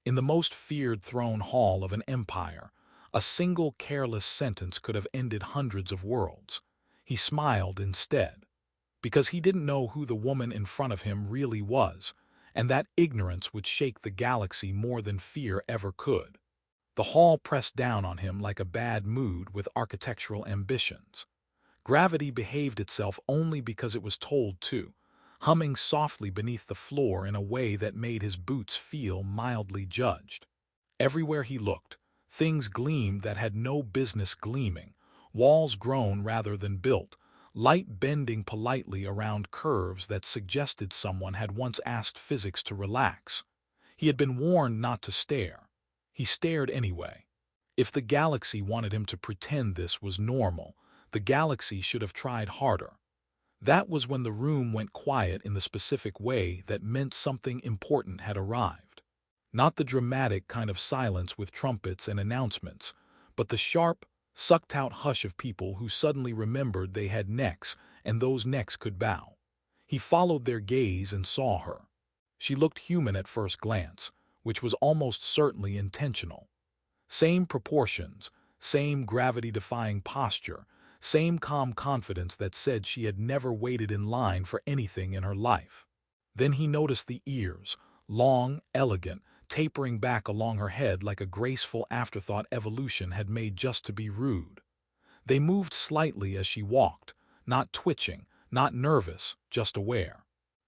In the most feared throne hall of an empire, a single careless sentence could have ended hundreds of worlds. He smiled instead, because he didn't know who the woman in front of him really was, and that ignorance would shake the galaxy more than fear ever could. The hall pressed down on him like a bad mood with architectural ambitions. Gravity behaved itself only because it was told to, humming softly beneath the floor in a way that made his boots feel mildly judged. Everywhere he looked, things gleamed that had no business gleaming, walls grown rather than built, light bending politely around curves that suggested someone had once asked physics to relax. He had been warned not to stare. He stared anyway. If the galaxy wanted him to pretend this was normal, the galaxy should have tried harder. That was when the room went quiet in the specific way that meant something important had arrived. Not the dramatic kind of silence with trumpets and announcements, but the sharp, sucked-out hush of people who suddenly remembered they had necks and those necks could bow. He followed their gaze and saw her. She looked human at first glance, which was almost certainly intentional. Same proportions, same gravity-defying posture, same calm confidence that said she had never waited in line for anything in her life. Then he noticed the ears, long, elegant, tapering back along her head like a graceful afterthought evolution had made just to be rude. They moved slightly as she walked, not twitching, not nervous, just aware.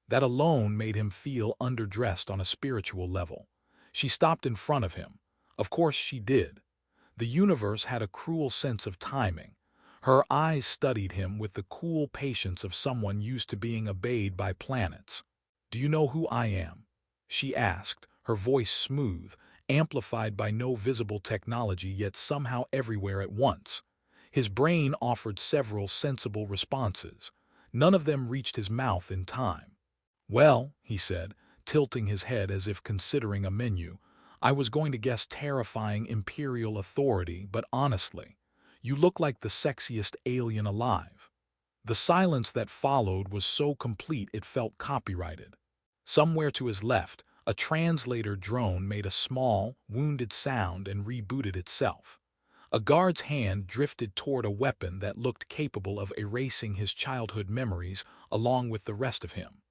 That alone made him feel underdressed on a spiritual level. She stopped in front of him. Of course she did. The universe had a cruel sense of timing. Her eyes studied him with the cool patience of someone used to being obeyed by planets. "Do you know who I am?" she asked, her voice smooth, amplified by no visible technology yet somehow everywhere at once. His brain offered several sensible responses. None of them reached his mouth in time. "Well," he said, tilting his head as if considering a menu, "I was going to guess terrifying imperial authority, but honestly, you look like the sexiest alien alive." The silence that followed was so complete it felt copyrighted. Somewhere to his left, a translator drone made a small, wounded sound and rebooted itself. A guard's hand drifted toward a weapon that looked capable of erasing his childhood memories along with the rest of him.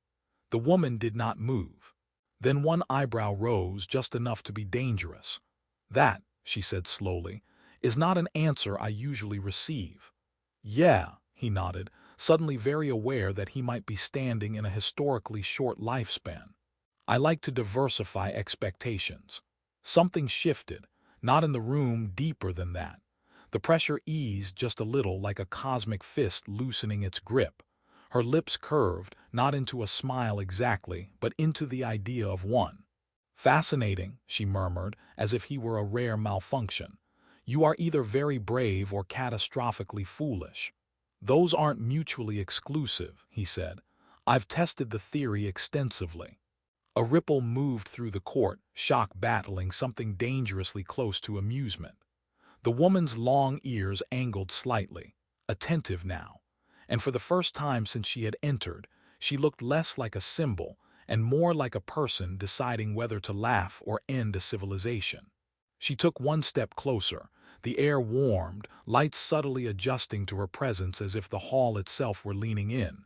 The woman did not move. Then one eyebrow rose just enough to be dangerous. "That," she said slowly, "is not an answer I usually receive." "Yeah," he nodded, suddenly very aware that he might be standing in a historically short lifespan. "I like to diversify expectations." Something shifted, not in the room, deeper than that. The pressure eased just a little, like a cosmic fist loosening its grip. Her lips curved, not into a smile exactly, but into the idea of one. "Fascinating," she murmured, as if he were a rare malfunction. "You are either very brave or catastrophically foolish." "Those aren't mutually exclusive," he said. "I've tested the theory extensively." A ripple moved through the court, shock battling something dangerously close to amusement. The woman's long ears angled slightly, attentive now, and for the first time since she had entered, she looked less like a symbol and more like a person deciding whether to laugh or end a civilization. She took one step closer. The air warmed, lights subtly adjusting to her presence as if the hall itself were leaning in.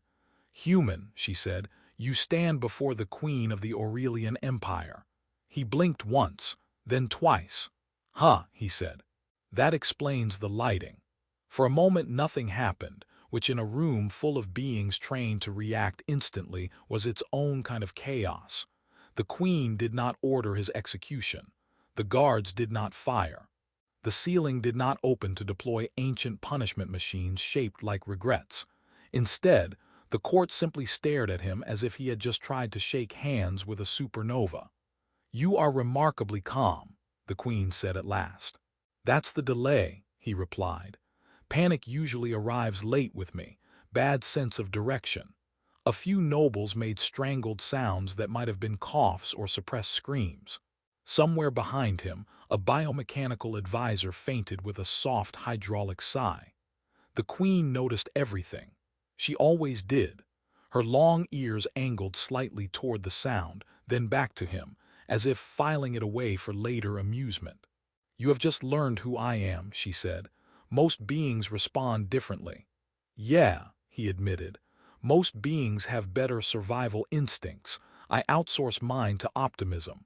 "Human," she said, "you stand before the Queen of the Aurelian Empire." He blinked once, then twice. "Huh," he said. "That explains the lighting." For a moment nothing happened, which in a room full of beings trained to react instantly was its own kind of chaos. The Queen did not order his execution. The guards did not fire. The ceiling did not open to deploy ancient punishment machines shaped like regrets. Instead, the court simply stared at him as if he had just tried to shake hands with a supernova. "You are remarkably calm," the Queen said at last. "That's the delay," he replied. "Panic usually arrives late with me, bad sense of direction." A few nobles made strangled sounds that might have been coughs or suppressed screams. Somewhere behind him, a biomechanical advisor fainted with a soft hydraulic sigh. The Queen noticed everything. She always did. Her long ears angled slightly toward the sound, then back to him, as if filing it away for later amusement. "You have just learned who I am," she said. "Most beings respond differently." "Yeah," he admitted. "Most beings have better survival instincts. I outsource mine to optimism."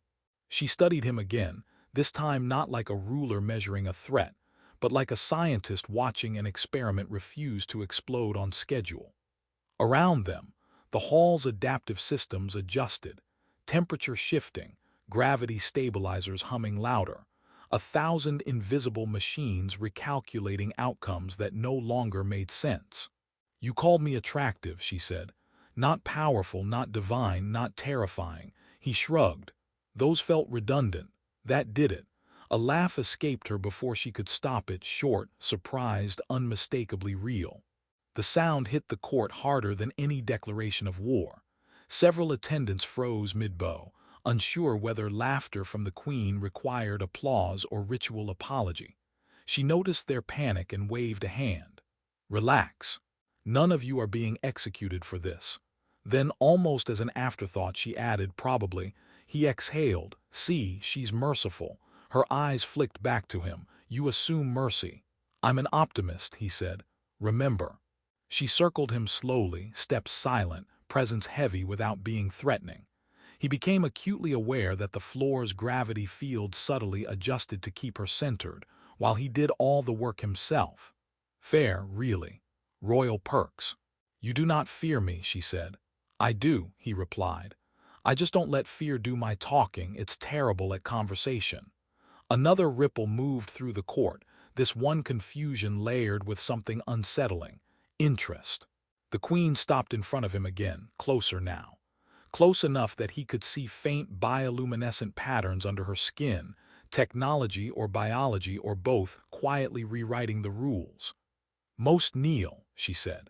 She studied him again, this time not like a ruler measuring a threat, but like a scientist watching an experiment refuse to explode on schedule. Around them, the hall's adaptive systems adjusted, temperature shifting, gravity stabilizers humming louder, 1,000 invisible machines recalculating outcomes that no longer made sense. "You called me attractive," she said. "Not powerful, not divine, not terrifying." He shrugged. Those felt redundant. That did it. A laugh escaped her before she could stop it, short, surprised, unmistakably real. The sound hit the court harder than any declaration of war. Several attendants froze mid-bow, unsure whether laughter from the Queen required applause or ritual apology. She noticed their panic and waved a hand. "Relax. None of you are being executed for this." Then, almost as an afterthought, she added, "Probably." He exhaled. "See, she's merciful." Her eyes flicked back to him. "You assume mercy." "I'm an optimist," he said. "Remember." She circled him slowly, steps silent, presence heavy without being threatening. He became acutely aware that the floor's gravity field subtly adjusted to keep her centered, while he did all the work himself. Fair, really. Royal perks. "You do not fear me," she said. "I do," he replied. "I just don't let fear do my talking. It's terrible at conversation." Another ripple moved through the court, this one confusion layered with something unsettling. Interest. The Queen stopped in front of him again, closer now. Close enough that he could see faint bioluminescent patterns under her skin, technology or biology or both, quietly rewriting the rules. "Most kneel," she said.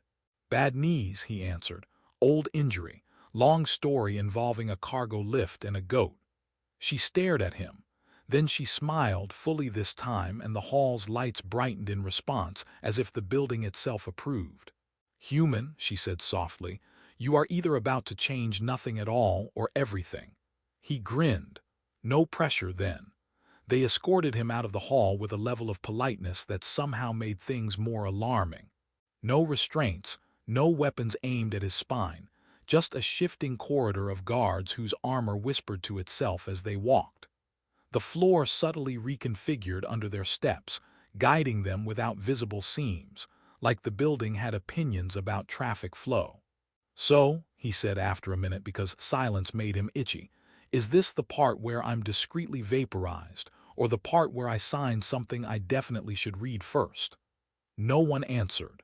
"Bad knees," he answered. "Old injury. Long story involving a cargo lift and a goat." She stared at him. Then she smiled, fully this time, and the hall's lights brightened in response, as if the building itself approved. "Human," she said softly, "you are either about to change nothing at all or everything." He grinned. No pressure then. They escorted him out of the hall with a level of politeness that somehow made things more alarming. No restraints, no weapons aimed at his spine, just a shifting corridor of guards whose armor whispered to itself as they walked. The floor subtly reconfigured under their steps, guiding them without visible seams, like the building had opinions about traffic flow. "So," he said after a minute because silence made him itchy, "is this the part where I'm discreetly vaporized, or the part where I sign something I definitely should read first?" No one answered.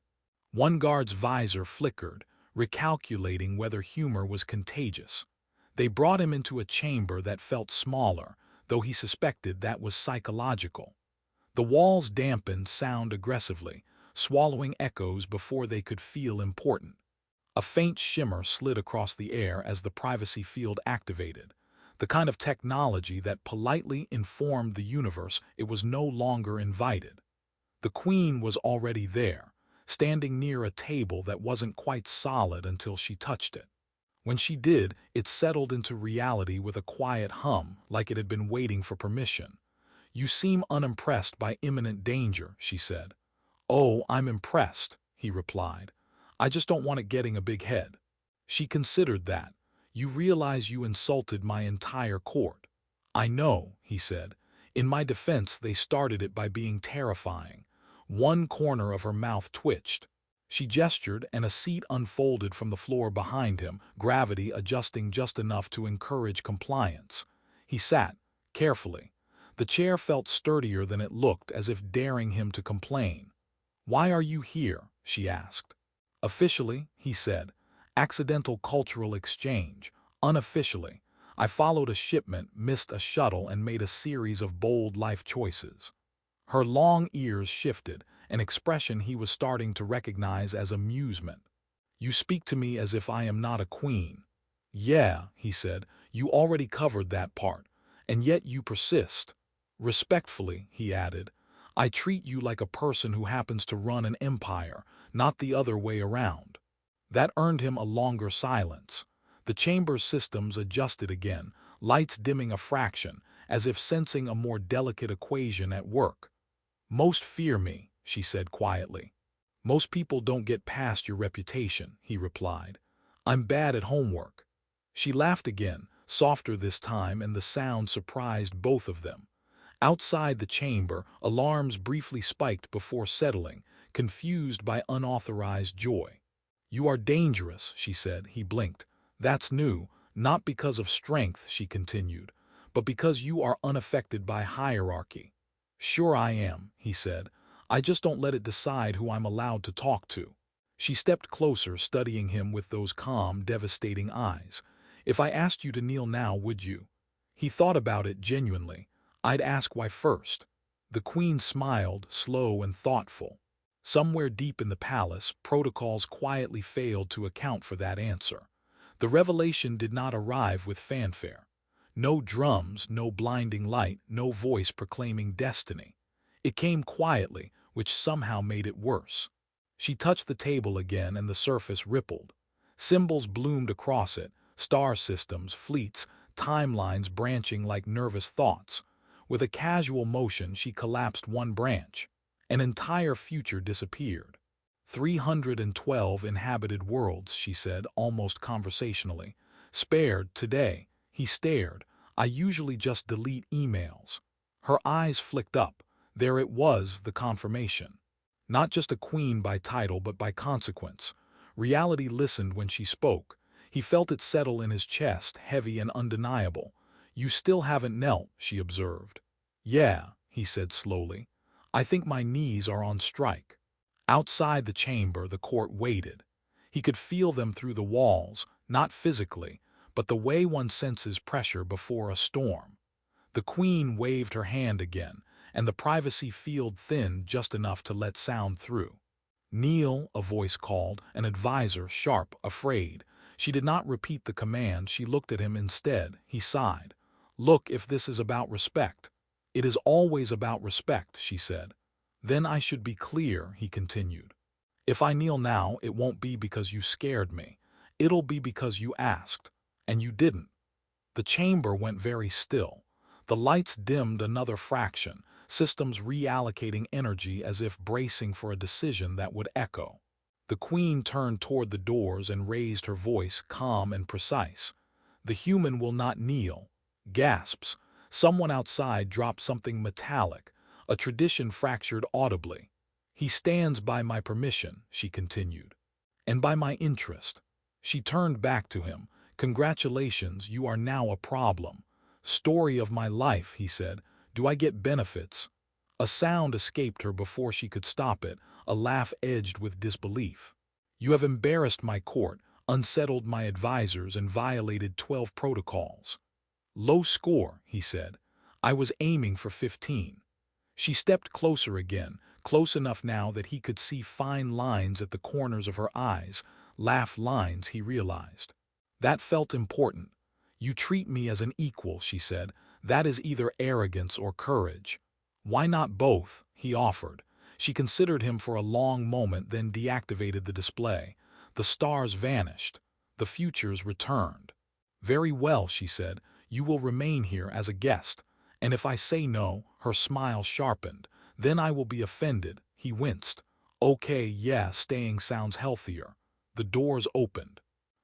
One guard's visor flickered, recalculating whether humor was contagious. They brought him into a chamber that felt smaller, though he suspected that was psychological. The walls dampened sound aggressively, swallowing echoes before they could feel important. A faint shimmer slid across the air as the privacy field activated, the kind of technology that politely informed the universe it was no longer invited. The Queen was already there, standing near a table that wasn't quite solid until she touched it. When she did, it settled into reality with a quiet hum, like it had been waiting for permission. "You seem unimpressed by imminent danger," she said. "Oh, I'm impressed," he replied. "I just don't want it getting a big head." She considered that. "You realize you insulted my entire court." "I know," he said. "In my defense, they started it by being terrifying." One corner of her mouth twitched. She gestured, and a seat unfolded from the floor behind him, gravity adjusting just enough to encourage compliance. He sat, carefully. The chair felt sturdier than it looked, as if daring him to complain. "Why are you here?" she asked. "Officially," he said, "accidental cultural exchange. Unofficially, I followed a shipment, missed a shuttle, and made a series of bold life choices." Her long ears shifted, an expression he was starting to recognize as amusement. "You speak to me as if I am not a queen." "Yeah," he said, "you already covered that part, and yet you persist." "Respectfully," he added, "I treat you like a person who happens to run an empire, not the other way around." That earned him a longer silence. The chamber's systems adjusted again, lights dimming a fraction, as if sensing a more delicate equation at work. "Most fear me," she said quietly. "Most people don't get past your reputation," he replied. "I'm bad at homework." She laughed again, softer this time, and the sound surprised both of them. Outside the chamber, alarms briefly spiked before settling, confused by unauthorized joy. "You are dangerous," she said. He blinked. "That's new, not because of strength," she continued, "but because you are unaffected by hierarchy." "Sure I am," he said. "I just don't let it decide who I'm allowed to talk to." She stepped closer, studying him with those calm, devastating eyes. "If I asked you to kneel now, would you?" He thought about it genuinely. "I'd ask why first." The queen smiled, slow and thoughtful. Somewhere deep in the palace, protocols quietly failed to account for that answer. The revelation did not arrive with fanfare. No drums, no blinding light, no voice proclaiming destiny. It came quietly, which somehow made it worse. She touched the table again and the surface rippled. Symbols bloomed across it, star systems, fleets, timelines branching like nervous thoughts. With a casual motion, she collapsed one branch. An entire future disappeared. 312 inhabited worlds, she said, almost conversationally. "Spared today." He stared. "I usually just delete emails." Her eyes flicked up. There it was, the confirmation. Not just a queen by title, but by consequence. Reality listened when she spoke. He felt it settle in his chest, heavy and undeniable. "You still haven't knelt," she observed. "Yeah," he said slowly. "I think my knees are on strike." Outside the chamber, the court waited. He could feel them through the walls, not physically, but the way one senses pressure before a storm. The queen waved her hand again, and the privacy field thinned just enough to let sound through. "Kneel," a voice called, an advisor, sharp, afraid. She did not repeat the command, she looked at him instead. He sighed. "Look, if this is about respect." "It is always about respect," she said. "Then I should be clear," he continued. "If I kneel now, it won't be because you scared me. It'll be because you asked. And you didn't." The chamber went very still. The lights dimmed another fraction, systems reallocating energy as if bracing for a decision that would echo. The queen turned toward the doors and raised her voice, calm and precise. "The human will not kneel." Gasps. Someone outside dropped something metallic. A tradition fractured audibly. "He stands by my permission," she continued. "And by my interest." She turned back to him. "Congratulations, you are now a problem." "Story of my life," he said. "Do I get benefits?" A sound escaped her before she could stop it, a laugh edged with disbelief. "You have embarrassed my court, unsettled my advisors, and violated 12 protocols." "Low score," he said. "I was aiming for 15. She stepped closer again, close enough now that he could see fine lines at the corners of her eyes, laugh lines, he realized. That felt important. "You treat me as an equal," she said. "That is either arrogance or courage." "Why not both?" he offered. She considered him for a long moment, then deactivated the display. The stars vanished. The futures returned. "Very well," she said. "You will remain here as a guest. And if I say no," her smile sharpened, "then I will be offended." He winced. "Okay, yeah, staying sounds healthier." The doors opened.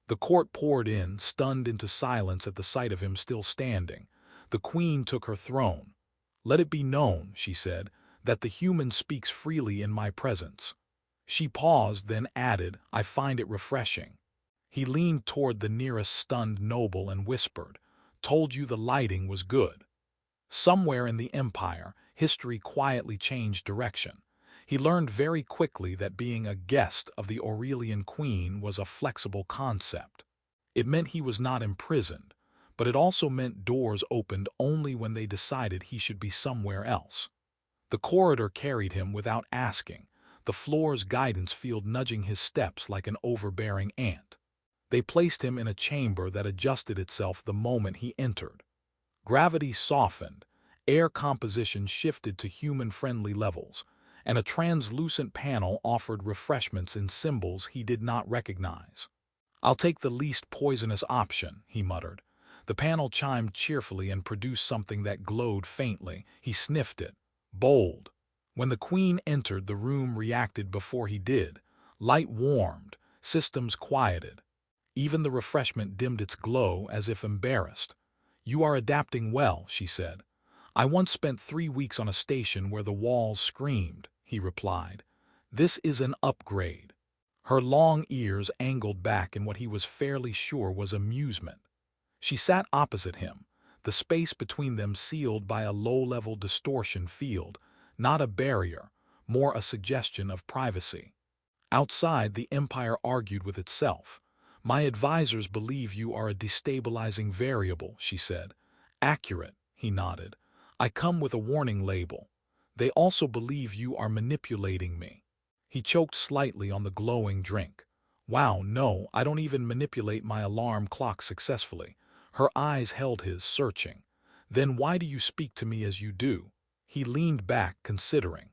The court poured in, stunned into silence at the sight of him still standing. The queen took her throne. "Let it be known," she said, "that the human speaks freely in my presence." She paused, then added, "I find it refreshing." He leaned toward the nearest stunned noble and whispered, "Told you the lighting was good." Somewhere in the empire, history quietly changed direction. He learned very quickly that being a guest of the Aurelian queen was a flexible concept. It meant he was not imprisoned, but it also meant doors opened only when they decided he should be somewhere else. The corridor carried him without asking, the floor's guidance field nudging his steps like an overbearing ant. They placed him in a chamber that adjusted itself the moment he entered. Gravity softened, air composition shifted to human-friendly levels, and a translucent panel offered refreshments in symbols he did not recognize. "I'll take the least poisonous option," he muttered. The panel chimed cheerfully and produced something that glowed faintly. He sniffed it. Bold. When the queen entered, the room reacted before he did. Light warmed, systems quieted. Even the refreshment dimmed its glow as if embarrassed. "You are adapting well," she said. "I once spent 3 weeks on a station where the walls screamed," he replied. "This is an upgrade." Her long ears angled back in what he was fairly sure was amusement. She sat opposite him, the space between them sealed by a low-level distortion field, not a barrier, more a suggestion of privacy. Outside, the Empire argued with itself. "My advisors believe you are a destabilizing variable," she said. "Accurate," he nodded. "I come with a warning label. They also believe you are manipulating me." He choked slightly on the glowing drink. "Wow, no, I don't even manipulate my alarm clock successfully." Her eyes held his, searching. "Then why do you speak to me as you do?" He leaned back, considering.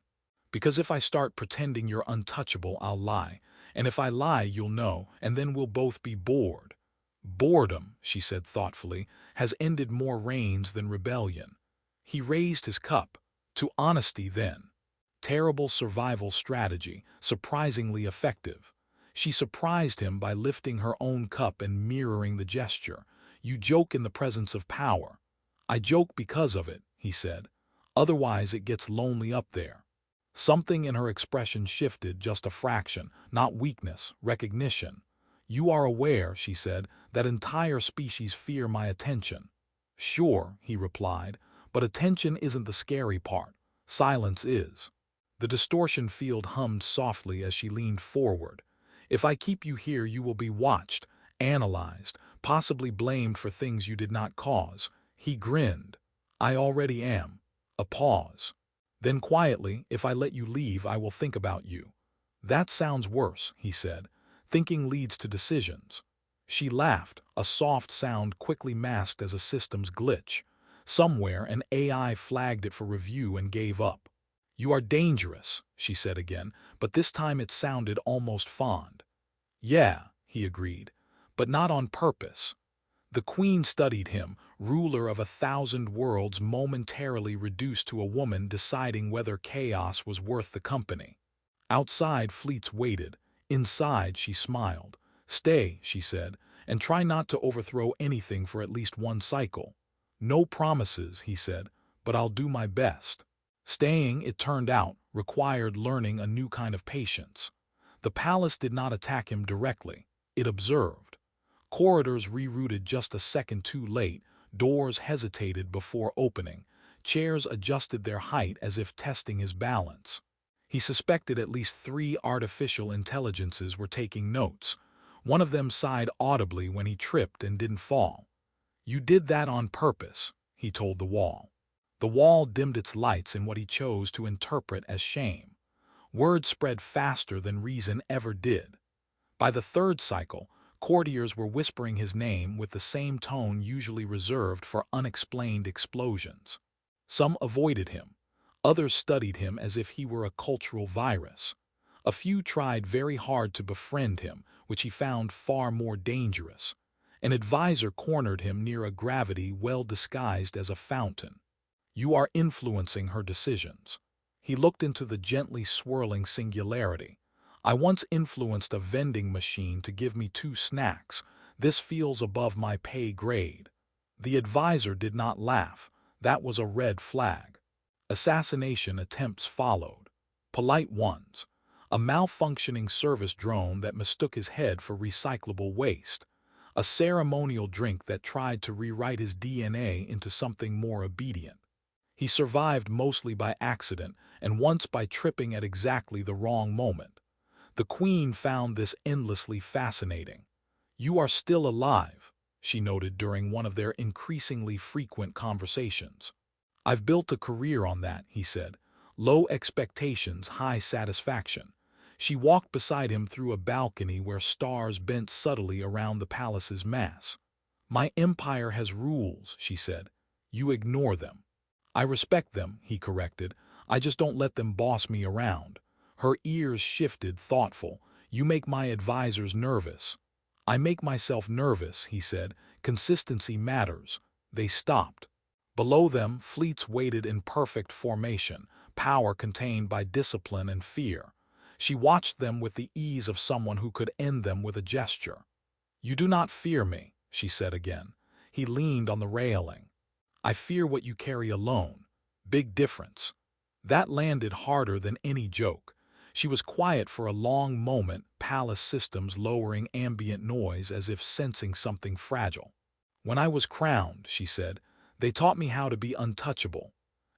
"Because if I start pretending you're untouchable, I'll lie. And if I lie, you'll know, and then we'll both be bored." "Boredom," she said thoughtfully, "has ended more reigns than rebellion." He raised his cup. "To honesty, then." Terrible survival strategy, surprisingly effective. She surprised him by lifting her own cup and mirroring the gesture. "You joke in the presence of power." "I joke because of it," he said. "Otherwise it gets lonely up there." Something in her expression shifted just a fraction, not weakness, recognition. "You are aware," she said, "that entire species fear my attention." "Sure," he replied, "but attention isn't the scary part. Silence is." The distortion field hummed softly as she leaned forward. "If I keep you here, you will be watched, analyzed, possibly blamed for things you did not cause." He grinned. "I already am." A pause. Then quietly, "If I let you leave, I will think about you." "That sounds worse," he said. "Thinking leads to decisions." She laughed, a soft sound quickly masked as a systems glitch. Somewhere, an AI flagged it for review and gave up. "You are dangerous," she said again, but this time it sounded almost fond. "Yeah," he agreed, "but not on purpose." The queen studied him, ruler of 1,000 worlds, momentarily reduced to a woman deciding whether chaos was worth the company. Outside, fleets waited. Inside, she smiled. "Stay," she said, "and try not to overthrow anything for at least one cycle." "No promises," he said, "but I'll do my best." Staying, it turned out, required learning a new kind of patience. The palace did not attack him directly. It observed. Corridors rerouted just a second too late, doors hesitated before opening, chairs adjusted their height as if testing his balance. He suspected at least 3 artificial intelligences were taking notes. One of them sighed audibly when he tripped and didn't fall. "You did that on purpose," he told the wall. The wall dimmed its lights in what he chose to interpret as shame. Words spread faster than reason ever did. By the 3rd cycle, courtiers were whispering his name with the same tone usually reserved for unexplained explosions. Some avoided him. Others studied him as if he were a cultural virus. A few tried very hard to befriend him, which he found far more dangerous. An advisor cornered him near a gravity well disguised as a fountain. "You are influencing her decisions." He looked into the gently swirling singularity. "I once influenced a vending machine to give me 2 snacks. This feels above my pay grade." The advisor did not laugh. That was a red flag. Assassination attempts followed. Polite ones. A malfunctioning service drone that mistook his head for recyclable waste. A ceremonial drink that tried to rewrite his DNA into something more obedient. He survived mostly by accident and once by tripping at exactly the wrong moment. The queen found this endlessly fascinating. "You are still alive," she noted during one of their increasingly frequent conversations. "I've built a career on that," he said. "Low expectations, high satisfaction." She walked beside him through a balcony where stars bent subtly around the palace's mass. "My empire has rules," she said. "You ignore them." "I respect them," he corrected. "I just don't let them boss me around." Her ears shifted, thoughtful. "You make my advisors nervous." "I make myself nervous," he said, Consistency matters. They stopped. Below them, fleets waited in perfect formation, power contained by discipline and fear. She watched them with the ease of someone who could end them with a gesture. "You do not fear me," she said again. He leaned on the railing. "I fear what you carry alone. Big difference." That landed harder than any joke. She was quiet for a long moment, palace systems lowering ambient noise as if sensing something fragile. "When I was crowned," she said, "they taught me how to be untouchable."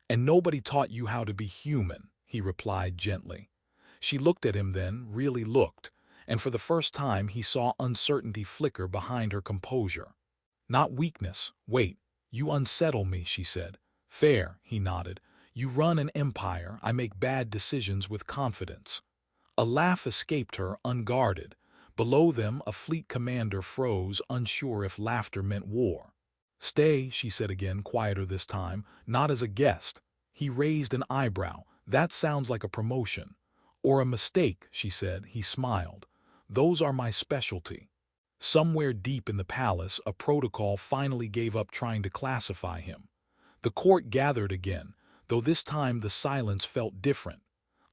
"And nobody taught you how to be human," he replied gently. She looked at him then, really looked, and for the first time he saw uncertainty flicker behind her composure. "Not weakness. Wait. You unsettle me," she said. "Fair," he nodded. "You run an empire. I make bad decisions with confidence." A laugh escaped her, unguarded. Below them, a fleet commander froze, unsure if laughter meant war. "Stay," she said again, quieter this time, "not as a guest." He raised an eyebrow. "That sounds like a promotion." "Or a mistake," she said. He smiled. "Those are my specialty." Somewhere deep in the palace, a protocol finally gave up trying to classify him. The court gathered again, though this time the silence felt different.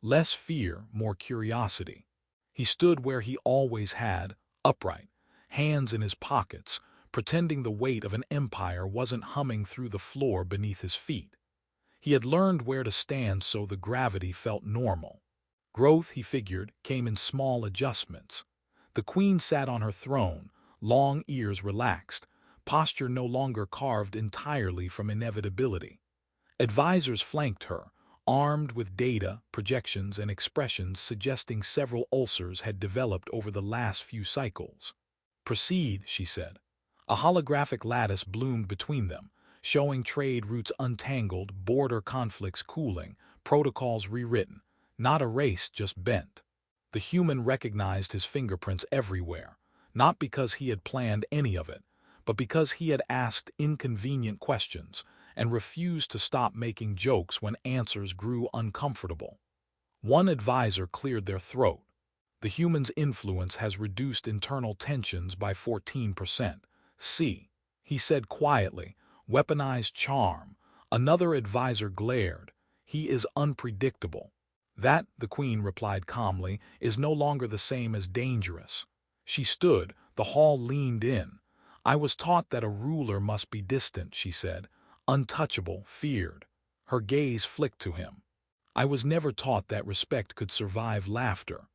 Less fear, more curiosity. He stood where he always had, upright, hands in his pockets, pretending the weight of an empire wasn't humming through the floor beneath his feet. He had learned where to stand so the gravity felt normal. Growth, he figured, came in small adjustments. The queen sat on her throne, long ears relaxed, posture no longer carved entirely from inevitability. Advisors flanked her, armed with data, projections, and expressions suggesting several ulcers had developed over the last few cycles. "Proceed," she said. A holographic lattice bloomed between them, showing trade routes untangled, border conflicts cooling, protocols rewritten, not erased, just bent. The human recognized his fingerprints everywhere, not because he had planned any of it, but because he had asked inconvenient questions and refused to stop making jokes when answers grew uncomfortable. One advisor cleared their throat. "The human's influence has reduced internal tensions by 14%. See," he said quietly, "weaponized charm." Another advisor glared. "He is unpredictable." "That," the queen replied calmly, "is no longer the same as dangerous." She stood, the hall leaned in. "I was taught that a ruler must be distant," she said, "untouchable, feared." Her gaze flicked to him. "I was never taught that respect could survive laughter."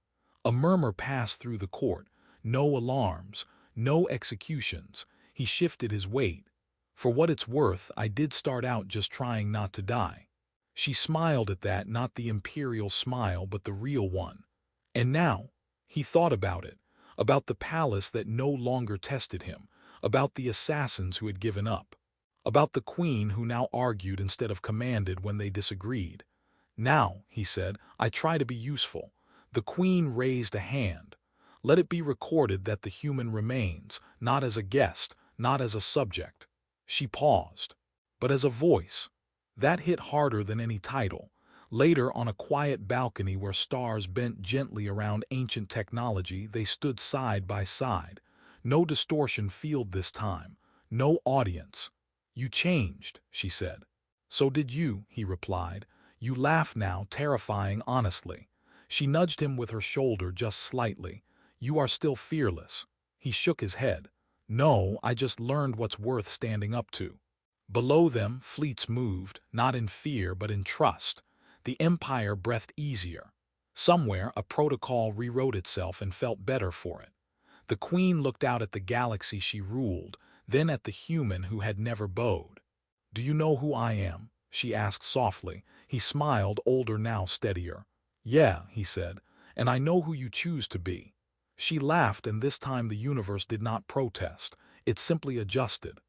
A murmur passed through the court. No alarms, no executions. He shifted his weight. "For what it's worth, I did start out just trying not to die." She smiled at that, not the imperial smile, but the real one. And now, he thought about it, about the palace that no longer tested him, about the assassins who had given up, about the queen who now argued instead of commanded when they disagreed. "Now," he said, "I try to be useful." The queen raised a hand. "Let it be recorded that the human remains, not as a guest, not as a subject." She paused. "But as a voice." That hit harder than any title. Later, on a quiet balcony where stars bent gently around ancient technology, they stood side by side. No distortion field this time. No audience. "You changed," she said. "So did you," he replied. "You laugh now, terrifying honestly." She nudged him with her shoulder just slightly. "You are still fearless." He shook his head. "No, I just learned what's worth standing up to." Below them, fleets moved, not in fear but in trust. The empire breathed easier. Somewhere, a protocol rewrote itself and felt better for it. The queen looked out at the galaxy she ruled, then at the human who had never bowed. "Do you know who I am?" she asked softly. He smiled, older now, steadier. "Yeah," he said, "and I know who you choose to be." She laughed, and this time the universe did not protest. It simply adjusted.